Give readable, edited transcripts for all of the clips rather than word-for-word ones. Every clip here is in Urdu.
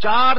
4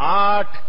8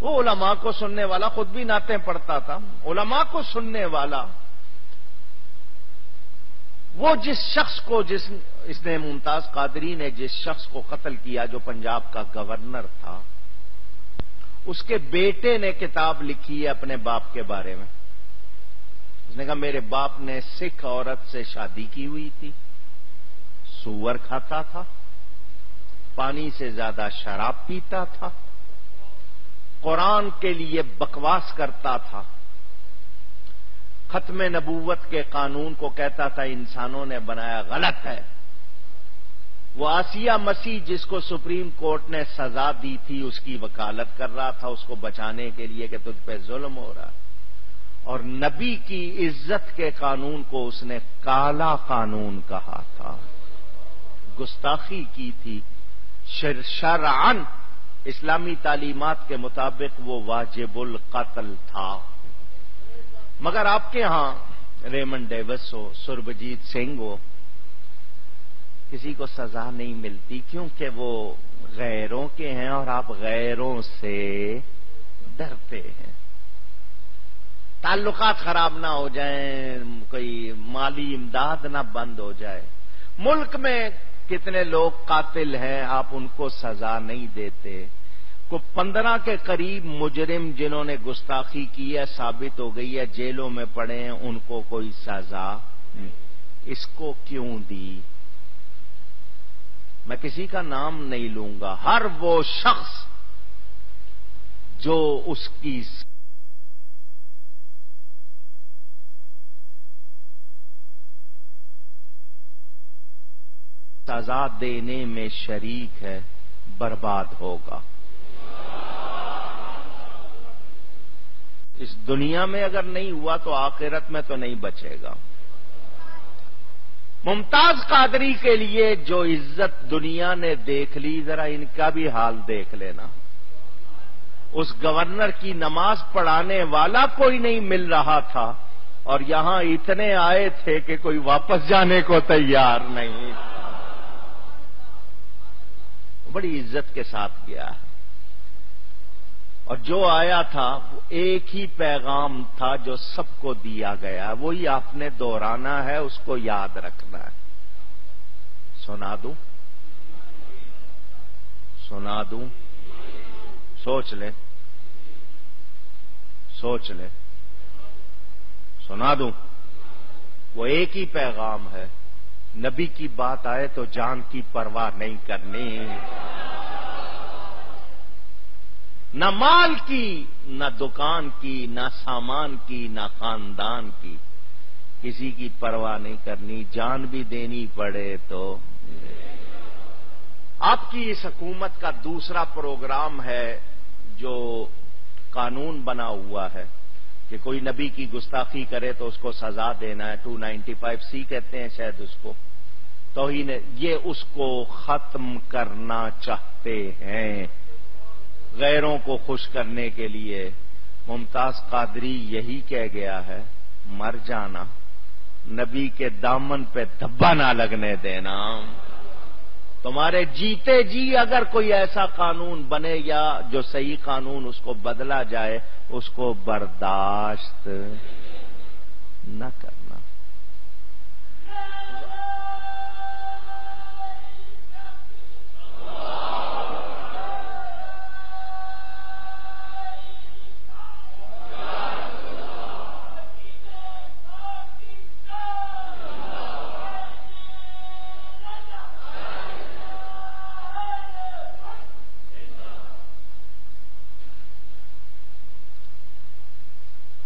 وہ علماء کو سننے والا، خود بھی نعتیں پڑھتا تھا، علماء کو سننے والا، وہ جس شخص کو اس نے ممتاز قادری نے جس شخص کو قتل کیا جو پنجاب کا گورنر تھا، اس کے بیٹے نے کتاب لکھی ہے اپنے باپ کے بارے میں۔ اس نے کہا میرے باپ نے سکھ عورت سے شادی کی ہوئی تھی، سور کھاتا تھا، پانی سے زیادہ شراب پیتا تھا، قرآن کے لیے بکواس کرتا تھا، ختم نبوت کے قانون کو کہتا تھا انسانوں نے بنایا، غلط ہے۔ وہ آسیہ مسیح جس کو سپریم کورٹ نے سزا دی تھی اس کی وکالت کر رہا تھا اس کو بچانے کے لیے کہ تجھ پہ ظلم ہو رہا ہے، اور نبی کی عزت کے قانون کو اس نے کالا قانون کہا تھا، گستاخی کی تھی۔ شرعاً اسلامی تعلیمات کے مطابق وہ واجب القتل تھا، مگر آپ کے ہاں ریمنڈ ڈیوس ہو، سربجیت سنگھ ہو، کسی کو سزا نہیں ملتی کیونکہ وہ غیروں کے ہیں اور آپ غیروں سے ڈرتے ہیں۔ تعلقات خراب نہ ہو جائیں، کوئی مالی امداد نہ بند ہو جائے۔ ملک میں کتنے لوگ قاتل ہیں، آپ ان کو سزا نہیں دیتے۔ کو 15 کے قریب مجرم جنہوں نے گستاخی کی ہے ثابت ہو گئی ہے، جیلوں میں پڑے ہیں، ان کو کوئی سزا نہیں۔ اس کو کیوں دی؟ میں کسی کا نام نہیں لوں گا، ہر وہ شخص جو اس کی سزا دینے میں شریک ہے برباد ہوگا۔ اس دنیا میں اگر نہیں ہوا تو آخرت میں تو نہیں بچے گا۔ ممتاز قادری کے لیے جو عزت دنیا نے دیکھ لی، ذرا ان کا بھی حال دیکھ لینا۔ اس گورنر کی نماز پڑھانے والا کوئی نہیں مل رہا تھا اور یہاں اتنے آئے تھے کہ کوئی واپس جانے کو تیار نہیں تھا۔ بڑی عزت کے ساتھ گیا ہے، اور جو آیا تھا وہ ایک ہی پیغام تھا جو سب کو دیا گیا، وہی آپ نے دہرانا ہے، اس کو یاد رکھنا ہے۔ سنا دوں؟ سنا دوں؟ سوچ لے، سوچ لے، سنا دوں؟ وہ ایک ہی پیغام ہے، نبی کی بات آئے تو جان کی پرواہ نہیں کرنی، نہ مال کی، نہ دکان کی، نہ سامان کی، نہ خاندان کی، کسی کی پرواہ نہیں کرنی، جان بھی دینی پڑے تو۔ آپ کی اس حکومت کا دوسرا پروگرام ہے جو قانون بنا ہوا ہے کہ کوئی نبی کی گستاخی کرے تو اس کو سزا دینا ہے، 295C کہتے ہیں شاید اس کو، توہین، یہ اس کو ختم کرنا چاہتے ہیں غیروں کو خوش کرنے کے لیے۔ ممتاز قادری یہی کہہ گیا ہے، مر جانا، نبی کے دامن پہ دھبا نہ لگنے دینا۔ تمہارے جیتے جی اگر کوئی ایسا قانون بنے یا جو صحیح قانون اس کو بدلا جائے، اس کو برداشت نہ کرنا۔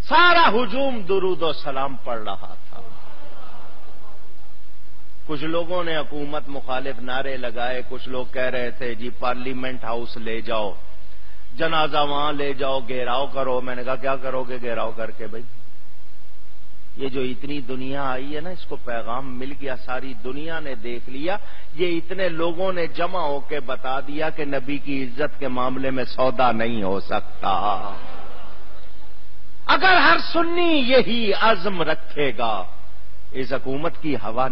سارا ہجوم درود و سلام پڑھ رہا تھا۔ کچھ لوگوں نے حکومت مخالف نعرے لگائے، کچھ لوگ کہہ رہے تھے جی پارلیمنٹ ہاؤس لے جاؤ، جنازہ وہاں لے جاؤ، گھیراؤ کرو۔ میں نے کہا کیا کرو گے گھیراؤ کر کے بھائی؟ یہ جو اتنی دنیا آئی ہے نا، اس کو پیغام مل گیا، ساری دنیا نے دیکھ لیا، یہ اتنے لوگوں نے جمع ہو کے بتا دیا کہ نبی کی عزت کے معاملے میں سودا نہیں ہو سکتا۔ اگر ہر سنی یہی عزم رکھے گا، اس حکومت کی ہوا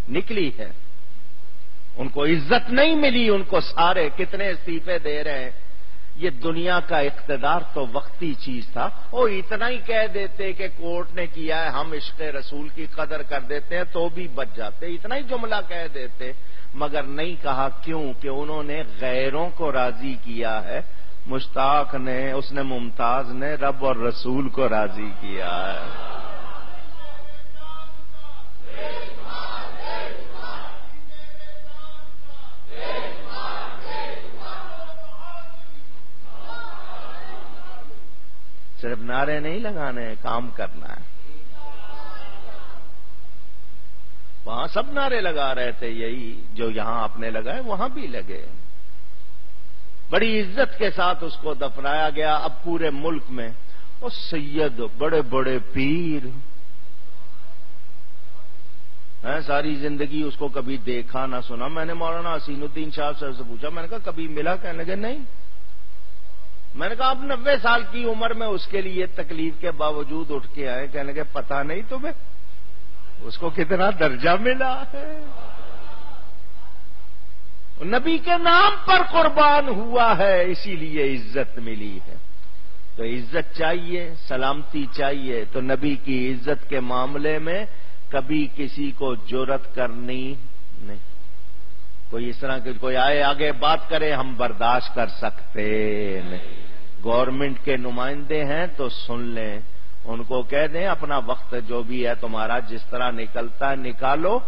نکلی ہے، ان کو عزت نہیں ملی، ان کو سارے کتنے استعفے دے رہے ہیں، یہ دنیا کا اقتدار تو وقتی چیز تھا، وہ اتنا ہی کہہ دیتے کہ کورٹ نے کیا ہے، ہم عشق رسول کی قدر کر دیتے ہیں تو بھی بچ جاتے، اتنا ہی جملہ کہہ دیتے، مگر نہیں کہا. کیوں؟ کہ انہوں نے غیروں کو راضی کیا ہے. مشتاق نے، اس نے ممتاز نے رب اور رسول کو راضی کیا ہے. صرف نعرے نہیں لگانے ہیں، کام کرنا ہے. وہاں سب نعرے لگا رہے تھے، یہی جو یہاں آپ نے لگائے وہاں بھی لگے. بڑی عزت کے ساتھ اس کو دفنایا گیا. اب پورے ملک میں وہ سید، بڑے بڑے پیر ہیں، ساری زندگی اس کو کبھی دیکھا نہ سنا. میں نے مولانا حسین الدین شاہ صاحب سے پوچھا، میں نے کہا کبھی ملا؟ کہنے لگے نہیں. میں نے کہا آپ 90 سال کی عمر میں اس کے لیے تکلیف کے باوجود اٹھ کے آئے. کہنے لگے پتہ نہیں تمہیں اس کو کتنا درجہ ملا ہے. نبی کے نام پر قربان ہوا ہے، اسی لیے عزت ملی ہے. تو عزت چاہیے، سلامتی چاہیے، تو نبی کی عزت کے معاملے میں کبھی کسی کو جرأت کرنی نہیں. کوئی اس طرح کہ کوئی آئے آگے بات کرے ہم برداشت کر سکتے نہیں. گورنمنٹ کے نمائندے ہیں تو سن لیں، ان کو کہہ دیں اپنا وقت جو بھی ہے تمہارا جس طرح نکلتا ہے نکالو.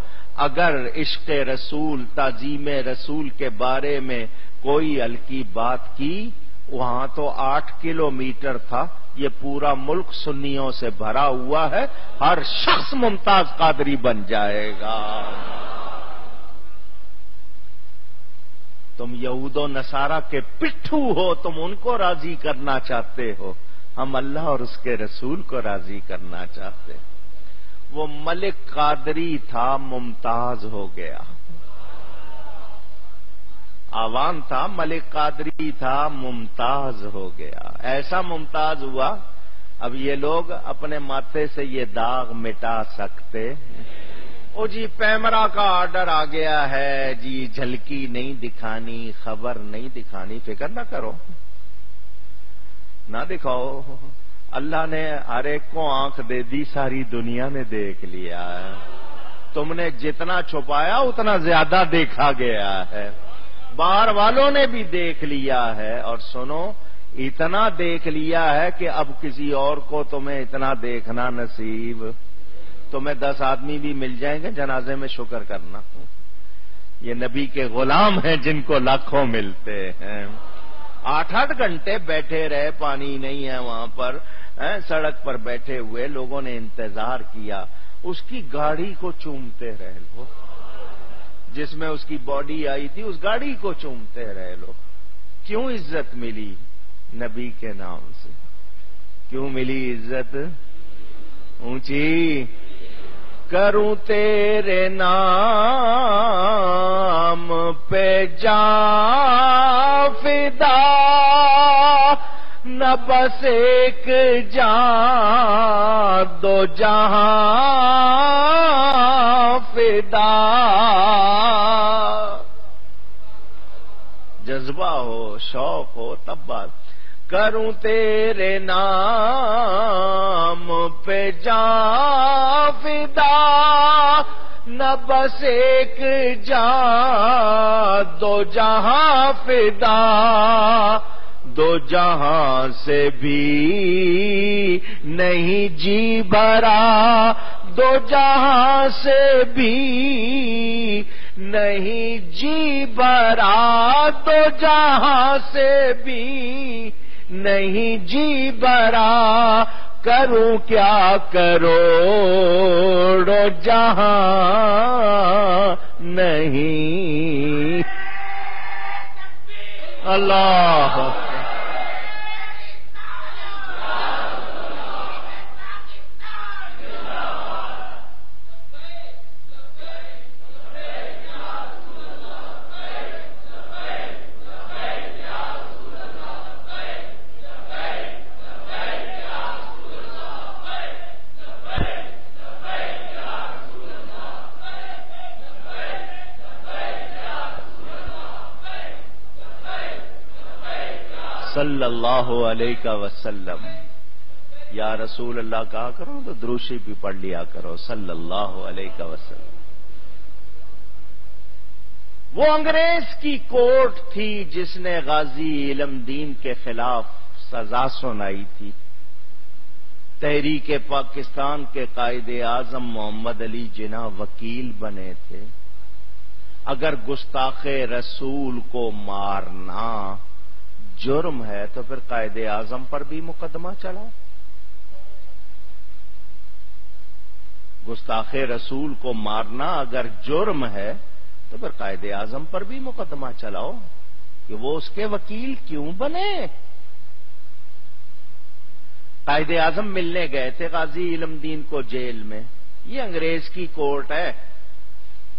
اگر عشق رسول، تعظیم رسول کے بارے میں کوئی ہلکی بات کی، وہاں تو 8 کلومیٹر تھا، یہ پورا ملک سنیوں سے بھرا ہوا ہے، ہر شخص ممتاز قادری بن جائے گا. تم یہود و نصارہ کے پٹھو ہو، تم ان کو راضی کرنا چاہتے ہو، ہم اللہ اور اس کے رسول کو راضی کرنا چاہتے ہیں. وہ ملک قادری تھا، ممتاز ہو گیا. آوان تھا، ملک قادری تھا، ممتاز ہو گیا. ایسا ممتاز ہوا اب یہ لوگ اپنے ماتھے سے یہ داغ مٹا سکتے. او جی پیمرا کا آرڈر آ گیا ہے جی، جھلکی نہیں دکھانی، خبر نہیں دکھانی. فکر نہ کرو، نہ دکھاؤ. اللہ نے ہر ایک کو آنکھ دے دی، ساری دنیا نے دیکھ لیا ہے. تم نے جتنا چھپایا اتنا زیادہ دیکھا گیا ہے. باہر والوں نے بھی دیکھ لیا ہے. اور سنو، اتنا دیکھ لیا ہے کہ اب کسی اور کو تمہیں اتنا دیکھنا نصیب. تمہیں 10 آدمی بھی مل جائیں گے جنازے میں، شکر کرنا. یہ نبی کے غلام ہیں جن کو لاکھوں ملتے ہیں. 8 گھنٹے بیٹھے رہے، پانی نہیں ہے وہاں پر، سڑک پر بیٹھے ہوئے لوگوں نے انتظار کیا. اس کی گاڑی کو چومتے رہے لو، جس میں اس کی باڈی آئی تھی اس گاڑی کو چومتے رہے لو. کیوں عزت ملی؟ نبی کے نام سے. کیوں ملی عزت اونچی؟ کروں تیرے نام پہ جاں فدا، نہ بس ایک جاں 2 جہاں فدا. جذبہ ہو، شوق ہو تب بات. کروں تیرے نام پہ جاں فدا، نہ بس ایک جاں 2 جہاں فدا. 2 جہاں سے بھی نہیں جی بھرا، 2 جہاں سے بھی نہیں جی بھرا، 2 جہاں سے بھی نہیں جی بھرا. کروں کیا کروڑوں جہاں نہیں. اللہ صلی اللہ علیہ وسلم. یا رسول اللہ کہا کرو تو دروشی بھی پڑھ لیا کرو صلی اللہ علیہ وسلم. وہ انگریز کی کورٹ تھی جس نے غازی علم دین کے خلاف سزا سنائی تھی. تحریک پاکستان کے قائد اعظم محمد علی جناح وکیل بنے تھے. اگر گستاخ رسول کو مارنا جرم ہے تو پھر قائد اعظم پر بھی مقدمہ چلاؤ. گستاخ رسول کو مارنا اگر جرم ہے تو پھر قائد اعظم پر بھی مقدمہ چلاؤ کہ وہ اس کے وکیل کیوں بنے. قائد اعظم ملنے گئے تھے غازی علم دین کو جیل میں. یہ انگریز کی کورٹ ہے,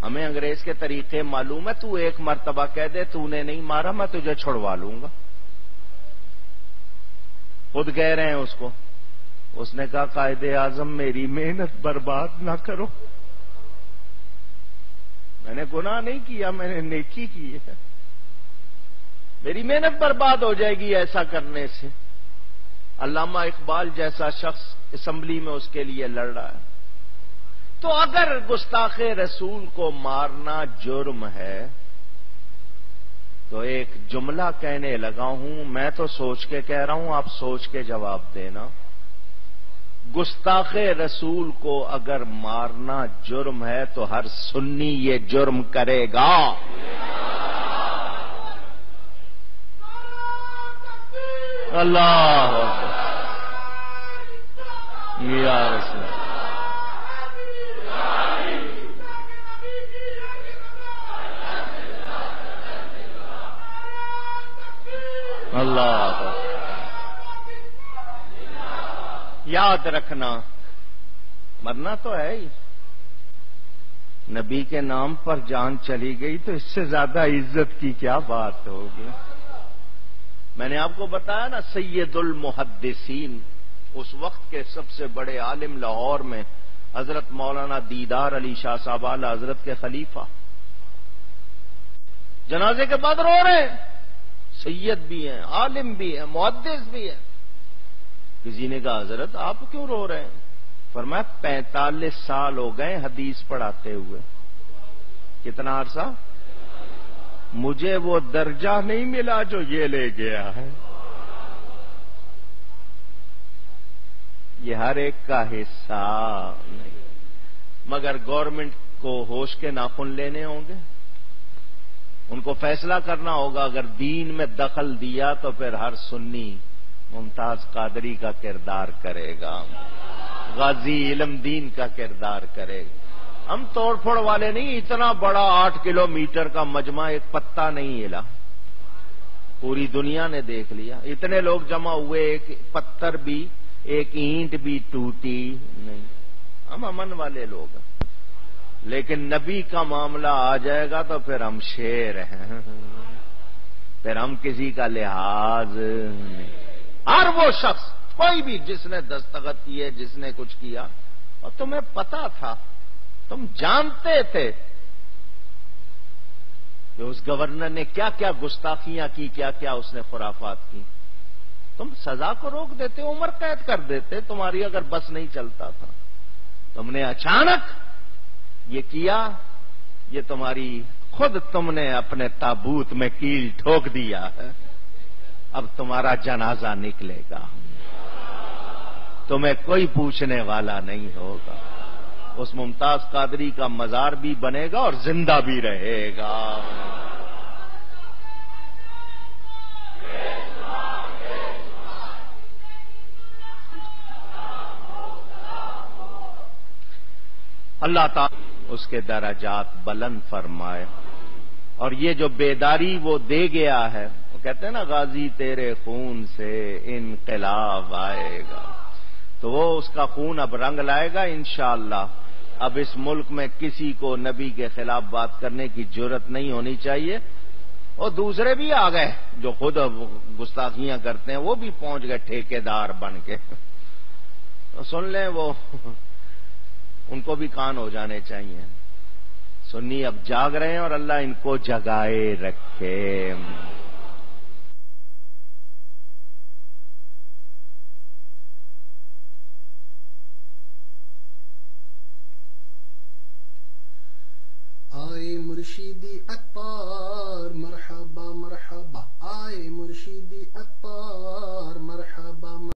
ہمیں انگریز کے طریقے معلوم ہے. تو ایک مرتبہ کہہ دے تو نے نہیں مارا, میں تجھے چھڑوا لوں گا. خود کہہ رہے ہیں اس کو. اس نے کہا قائد اعظم میری محنت برباد نہ کرو, میں نے گناہ نہیں کیا, میں نے نیکی کی ہے. میری محنت برباد ہو جائے گی ایسا کرنے سے. علامہ اقبال جیسا شخص اسمبلی میں اس کے لیے لڑ رہا ہے. تو اگر گستاخ رسول کو مارنا جرم ہے تو ایک جملہ کہنے لگا ہوں, میں تو سوچ کے کہہ رہا ہوں, آپ سوچ کے جواب دینا. گستاخ رسول کو اگر مارنا جرم ہے تو ہر سنی یہ جرم کرے گا. اللہ یا رسول اللہ. یاد رکھنا مرنا تو ہے ہی. نبی کے نام پر جان چلی گئی تو اس سے زیادہ عزت کی کیا بات ہوگی. میں نے آپ کو بتایا نا, سید المحدثین اس وقت کے سب سے بڑے عالم لاہور میں حضرت مولانا دیدار علی شاہ صاحب اعلی حضرت کے خلیفہ جنازے کے بعد رو رہے ہیں. سید بھی ہیں, عالم بھی ہیں, محدث بھی ہیں. کسی نے کہا حضرت آپ کیوں رو رہے ہیں؟ فرمایا 45 سال ہو گئے حدیث پڑھاتے ہوئے. کتنا عرصہ؟ مجھے وہ درجہ نہیں ملا جو یہ لے گیا ہے. یہ ہر ایک کا حصہ نہیں, مگر گورنمنٹ کو ہوش کے ناخن لینے ہوں گے. ان کو فیصلہ کرنا ہوگا. اگر دین میں دخل دیا تو پھر ہر سنی ممتاز قادری کا کردار کرے گا, غازی علم دین کا کردار کرے گا. ہم توڑ پھوڑ والے نہیں. اتنا بڑا 8 کلومیٹر کا مجمع ایک پتا نہیں ہلا, پوری دنیا نے دیکھ لیا. اتنے لوگ جمع ہوئے, ایک پتھر بھی ایک اینٹ بھی ٹوٹی نہیں. ہم امن والے لوگ ہیں. لیکن نبی کا معاملہ آ جائے گا تو پھر ہم شیر ہیں, پھر ہم کسی کا لحاظ نہیں. ہر وہ شخص کوئی بھی جس نے دستخط کیے, جس نے کچھ کیا, اور تمہیں پتا تھا, تم جانتے تھے کہ اس گورنر نے کیا کیا گستاخیاں کی, کیا کیا اس نے خرافات کی. تم سزا کو روک دیتے, عمر قید کر دیتے, تمہاری اگر بس نہیں چلتا تھا. تم نے اچانک یہ کیا, یہ تمہاری خود تم نے اپنے تابوت میں کیل ٹھوک دیا ہے. اب تمہارا جنازہ نکلے گا, تمہیں کوئی پوچھنے والا نہیں ہوگا. اس ممتاز قادری کا مزار بھی بنے گا اور زندہ بھی رہے گا. اللہ تعالی اس کے درجات بلند فرمائے. اور یہ جو بیداری وہ دے گیا ہے, وہ کہتے ہیں نا غازی تیرے خون سے انقلاب آئے گا, تو وہ اس کا خون اب رنگ لائے گا انشاءاللہ. اب اس ملک میں کسی کو نبی کے خلاف بات کرنے کی جرت نہیں ہونی چاہیے. اور دوسرے بھی آ گئے جو خود گستاخیاں کرتے ہیں, وہ بھی پہنچ گئے ٹھیکیدار بن کے. تو سن لیں, وہ ان کو بھی کان ہو جانے چاہیے. سنی اب جاگ رہے ہیں اور اللہ ان کو جگائے رکھے. المرشد الطاهر